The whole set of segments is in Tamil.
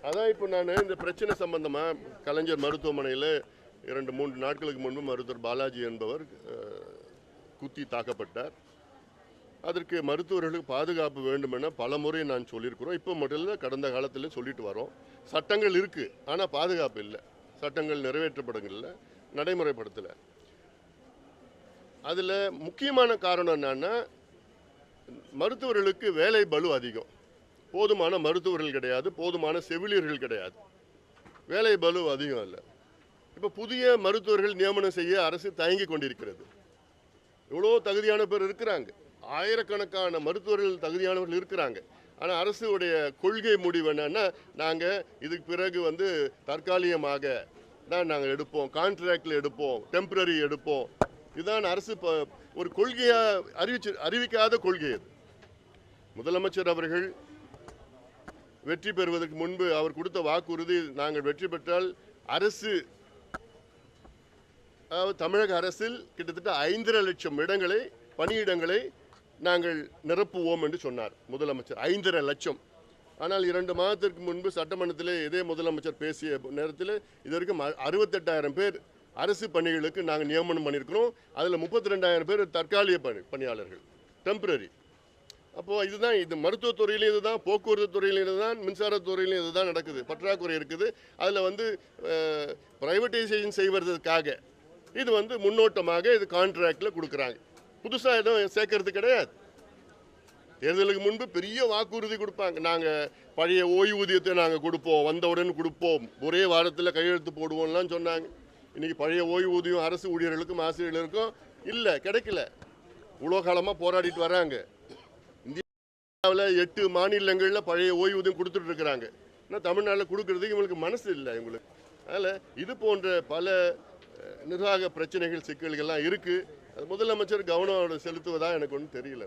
அதான் இப்போ நான் இந்த பிரச்சனை சம்பந்தமாக கலைஞர் மருத்துவமனையில் 2-3 நாட்களுக்கு முன்பு மருத்துவர் பாலாஜி என்பவர் குத்தி தாக்கப்பட்டார். அதற்கு மருத்துவர்களுக்கு பாதுகாப்பு வேண்டும் என பல முறை நான் சொல்லியிருக்கிறோம். இப்போ மட்டும் இல்லை, கடந்த காலத்தில் சொல்லிட்டு வரோம். சட்டங்கள் இருக்குது, ஆனால் பாதுகாப்பு இல்லை. சட்டங்கள் நிறைவேற்றப்படவில்லை, நடைமுறைப்படுத்தலை. அதில் முக்கியமான காரணம் என்னன்னா, மருத்துவர்களுக்கு வேலை பளு அதிகம். போதுமான மருத்துவர்கள் கிடையாது, போதுமான செவிலியர்கள் கிடையாது. வேலை பளு அதிகம் இல்லை. இப்போ புதிய மருத்துவர்கள் நியமனம் செய்ய அரசு தயங்கி கொண்டிருக்கிறது. எவ்வளோ தகுதியான பேர் இருக்கிறாங்க, ஆயிரக்கணக்கான மருத்துவர்கள் தகுதியானவர்கள் இருக்கிறாங்க. ஆனால் அரசுடைய கொள்கை முடிவு என்னன்னா, நாங்கள் இதுக்கு பிறகு தற்காலிகமாக தான் நாங்கள் எடுப்போம், கான்ட்ராக்டில் எடுப்போம், டெம்பரரி எடுப்போம். இதுதான் அரசு ஒரு கொள்கையாக அறிவிக்காத கொள்கை. அது முதலமைச்சர் அவர்கள் வெற்றி பெறுவதற்கு முன்பு அவர் கொடுத்த வாக்குறுதி, நாங்கள் வெற்றி பெற்றால் அரசு, தமிழக அரசில் கிட்டத்தட்ட 5.5 லட்சம் இடங்களை, பணியிடங்களை நாங்கள் நிரப்புவோம் என்று சொன்னார் முதலமைச்சர். 5.5 லட்சம். ஆனால் 2 மாதத்திற்கு முன்பு சட்டமன்றத்தில் இதே முதலமைச்சர் பேசிய நேரத்தில் இதற்கும் 68,000 பேர் அரசு பணிகளுக்கு நாங்கள் நியமனம் பண்ணியிருக்கிறோம். அதில் 32,000 பேர் தற்காலிக பணியாளர்கள், டெம்பரரி. அப்போது இதுதான், இது மருத்துவத்துறையிலையும் இதுதான், போக்குவரத்து துறையிலும் இதுதான், மின்சாரத்துறையிலும் இதுதான் நடக்குது. பற்றாக்குறை இருக்குது. அதில் ப்ரைவேட்டைசேஷன் செய்வதற்காக இது முன்னோட்டமாக இது கான்ட்ராக்டில் கொடுக்குறாங்க. புதுசாக எதுவும் சேர்க்கறது கிடையாது. தேர்தலுக்கு முன்பு பெரிய வாக்குறுதி கொடுப்பாங்க. நாங்கள் பழைய ஓய்வூதியத்தை நாங்கள் கொடுப்போம், வந்தவுடன் கொடுப்போம், ஒரே வாரத்தில் கையெழுத்து போடுவோம்லாம் சொன்னாங்க. இன்றைக்கி பழைய ஓய்வூதியம் அரசு ஊழியர்களுக்கும் ஆசிரியர்களுக்கும் இல்லை, கிடைக்கல. இவ்வளோ காலமாக போராடிட்டு வராங்க. இந்தியாவில் 8 மாநிலங்களில் பழைய ஓய்வூதியம் கொடுத்துட்டு இருக்கிறாங்க. ஆனால் தமிழ்நாட்டில் கொடுக்கறதுக்கு இவங்களுக்கு மனசு இல்லை இவங்களுக்கு. அதனால் இது போன்ற பல நிர்வாக பிரச்சனைகள், சிக்கல்கள்லாம் இருக்குது. அது முதலமைச்சர் கவனம் செலுத்துவதா எனக்கு ஒன்றும் தெரியல.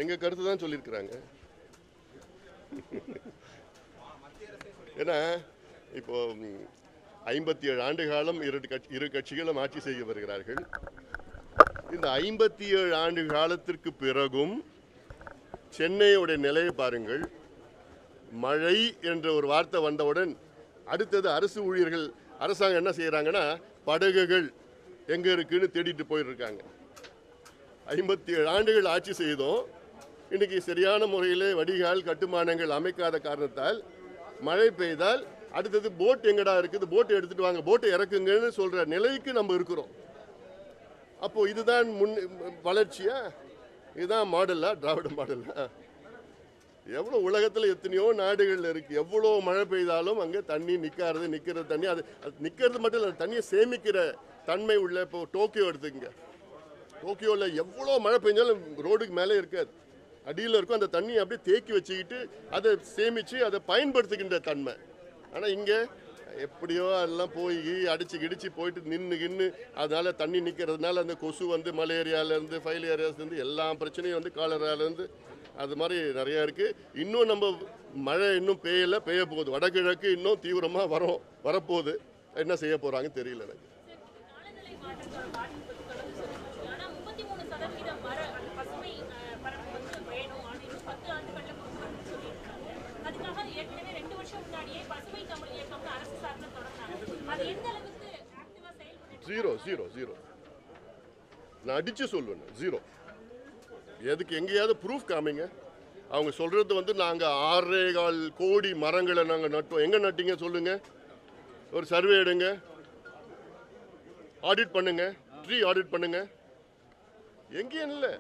எங்க கருத்து தான் சொல்லியிருக்கிறாங்க. ஏன்னா இப்போ 57 ஆண்டு காலம் இரு கட்சிகளும் ஆட்சி செய்ய வருகிறார்கள். இந்த 57 ஆண்டு காலத்திற்கு பிறகும் சென்னையுடைய நிலையை பாருங்கள். மழை என்ற ஒரு வார்த்தை வந்தவுடன் அடுத்தது அரசு ஊழியர்கள், அரசாங்கம் என்ன செய்யறாங்கன்னா, படகுகள் எங்க இருக்குன்னு தேடிட்டு போயிருக்காங்க. 57 ஆண்டுகள் ஆட்சி செய்தோம். இன்னைக்கு சரியான முறையில் வடிகால் கட்டுமானங்கள் அமைக்காத காரணத்தால் மழை பெய்தால் அடுத்தது போட் எங்கடா இருக்குது, போட்டை எடுத்துட்டு வாங்க, போட்டை இறக்குங்கன்னு சொல்ற நிலைக்கு நம்ம இருக்கிறோம். அப்போ இதுதான் வளர்ச்சியா? இதுதான் மாடலா, திராவிட மாடலா? எவ்வளோ உலகத்தில் எத்தனையோ நாடுகள் இருக்கு. எவ்வளோ மழை பெய்தாலும் அங்கே தண்ணி நிற்கிறது தண்ணி, அது நிற்கிறது மட்டும் இல்லை, தண்ணியை சேமிக்கிற தன்மை உள்ள. இப்போ டோக்கியோ எடுத்துக்கங்க. டோக்கியோவில் எவ்வளோ மழை பெஞ்சாலும் ரோடுக்கு மேலே இருக்காது, அடியில் இருக்கும். அந்த தண்ணியை அப்படியே தேக்கி வச்சுக்கிட்டு அதை சேமித்து அதை பயன்படுத்துகின்ற தன்மை. ஆனால் இங்கே எப்படியோ அதெல்லாம் போய் அடிச்சு போயிட்டு நின்று அதனால தண்ணி நிற்கிறதுனால அந்த கொசு மலேரியாவிலேருந்து, ஃபைலேரியாஸ்லேருந்து எல்லா பிரச்சனையும் காலராலேருந்து அது மாதிரி நிறையா இருக்குது. இன்னும் நம்ம மழை இன்னும் பெய்ய போகுது. வடகிழக்கு இன்னும் தீவிரமாக வரப்போகுது. என்ன செய்ய போகிறாங்க தெரியல எனக்கு. ஜீரோ. நான் அடிச்சு சொல்லுவேன், ஜீரோ. எதுக்கு? எங்கேயாவது ப்ரூஃப் காமிங்க. அவங்க சொல்றது நாங்கள் 6.25 கோடி மரங்களை நாங்கள் நட்டோம். எங்க நட்டீங்க சொல்லுங்க. ஒரு சர்வே எடுங்க, ஆடிட் பண்ணுங்க, ட்ரீ ஆடிட் பண்ணுங்க. எங்கேயும் இல்லை,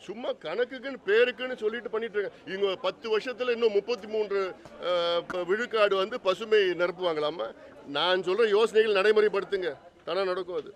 சும்மா கணக்குக்குன்னு பேருக்குன்னு சொல்லிட்டு பண்ணிட்டு இருக்காங்க. இவங்க 10 வருஷத்துல இன்னும் 33 விழுக்காடு பசுமை நிரப்புவாங்களாமா. நான் சொல்ற யோசனைகள் நடைமுறைப்படுத்துங்க, தானே நடக்கும் அது.